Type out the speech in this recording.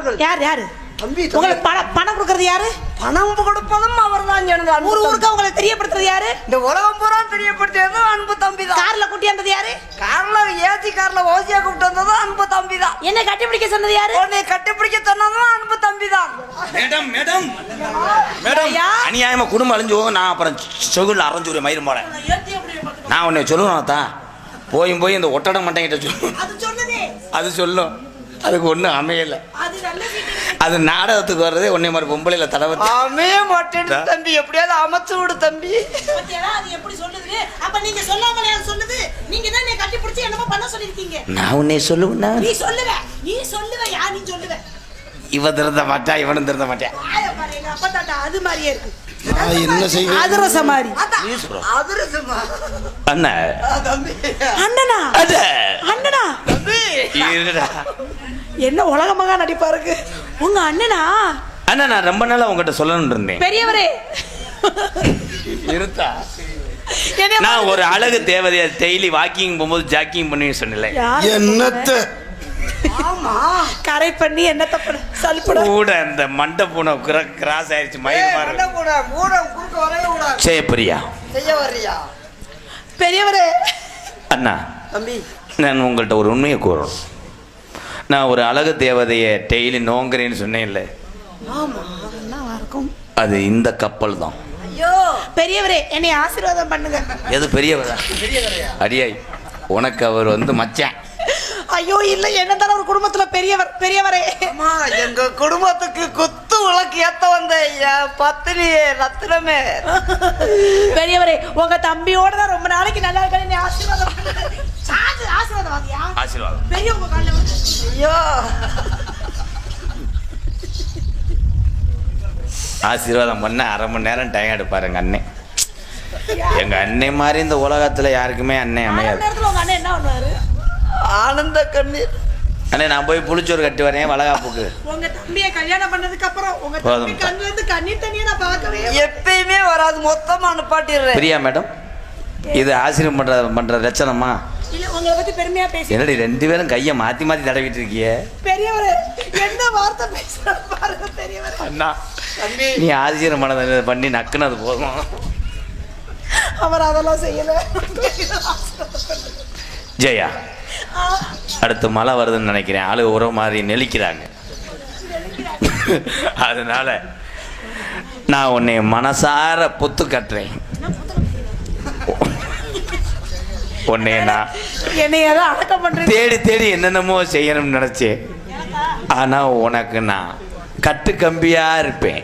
கொடுப்பார்கள். யார் யாரு தம்பி உங்களுக்கு பணம் கொடுக்கறது யாரு? பணம் கொடுப்பதும் அவர்தான். எனது ஊரு ஊருக்கு உங்களை தெரியப்படுத்துறது யாரு? இந்த உலகம் பூரா தெரியப்படுத்தியது அன்பு தம்பி தான். கார்ல கூட்டி வந்தது யாரு? கார்ல ஏசி கார்ல ஓசியா கூப்பிட்டு வந்தது அன்பு தம்பி தான். என்ன கட்டிப்பிடிக்க சொன்னது யாரு? உன்னை கட்டிப்பிடிக்க சொன்னதும் அன்பு தம்பி தான். மேடம் மேடம் மேடம் அநியாயமா குடும்பம் அழிஞ்சு போக நான் அப்புறம் சொகுல அரைஞ்சு ஒரு மயிரும் போல நான் உன்னை சொல்லுவேன் தான் போய் இந்த ஒட்டட மட்டைங்கிட்ட சொல்லு அது சொல்லும் அதுக்கு ஒன்றும் அமையலை. அது நாடகத்துக்கு வர்றதே ஒன்னே மாதிரி பொம்பளையில தடவை அமைய மாட்டேன் தம்பி. எப்படியாவது அமைச்சு விடு தம்பி. நான் உன்னை சொல்லுவேன்னா இவ திருந்த மாட்டா இவனும் திருந்த மாட்டேன். என்ன செய்வேன் அண்ணா அண்ணனா அண்ணனா என்ன உலகமாக நடிப்பாருக்கு உங்க அண்ணனா? அண்ணா நான் ரொம்ப நாளா உங்ககிட்ட சொல்லணும்னு இருந்தேன். பெரியவரே இருத்தா நான் ஒரு அழகு தேவதையா டெய்லி வாக்கிங் போகும்போது ஜாக்கிங் பண்ணி சொன்னல என்னத்த கரை பண்ணி என்னத்த சல்பட கூட அந்த மண்டை பூனை கிராஸ் ஆயிடுச்சு மயில் செய்யப்பரியா பெரியவரே. அண்ணா தம்பி நான் உங்கள்கிட்ட ஒரு உண்மையை கூறணும். நான் ஒரு அழகு தேவதையை டெய்லி நோங்குறேன்னு சொன்னேன்ல அது இந்த கப்பல் தான். பெரியவரே என்னை ஆசீர்வாதம் பண்ணுங்க. எது பெரியவரா? அடியாய் உனக்கு அவர் மச்சான். ஐயோ இல்ல என்னதான ஒரு குடும்பத்துல பெரியவரே எங்க குடும்பத்துக்கு குத்து விளக்கு ஏத்த வந்த பத்தினி ரத்தினமே. பெரியவரே உங்க தம்பியோட தான் ரொம்ப நாளைக்கு நல்லா இருக்க ஆசீர்வாதம் ஆசீர்வாதம் பெரிய உங்க கால்ல ஐயோ ஆசீர்வாதம் பண்ண அரை மணி நேரம் டைம் எடுப்பாரு எங்க அண்ணன். எங்க அண்ணன் மாதிரி இந்த உலகத்துல யாருக்குமே அண்ணன் அமையாது. உங்க அண்ணன் என்ன பண்ணுவாரு? ஆனந்த கண்ணீர். அண்ணே நான் போய் புளிச்சோறு கட்டி வரேன் வளகாப்புக்கு. உங்க தம்பியை கல்யாணம் பண்ணதுக்கு அப்புறம் உங்க தம்பி கண்ணுல இருந்து கண்ணீர் தண்ணியை நான் பார்க்கவே எப்பயுமே வராது. மொத்தமா அனுப்பாட்டிடுறேன். பிரியா மேடம் இது ஆசீர்வாதம் பண்ற லட்சணமா? இல்ல உங்களை பத்தி பெருமையா பேசி என்னடி ரெண்டு பேரும் கையை மாத்தி மாத்தி தடவிட்டு இருக்கிய? பெரியவரே என்ன வார்த்தை பேசுற பாருங்க பெரியவரே. அண்ணா நீ ஆசீர்வாதம் பண்ணி நக்குனது போதும். அவர் அதெல்லாம் செய்யல. ஜெயா அடுத்து மழை வருதுன்னு நினைக்கிறேன். ஆளு உறவு மாதிரி நெளிக்கிறாங்க. அதனால நான் உன்னை மனசார பொத்து கட்டுறேன். உன்னை நான் தேடி தேடி என்னென்னமோ செய்யணும்னு நினைச்சேன். ஆனா உனக்கு நான் கட்டு கம்பியா இருப்பேன்.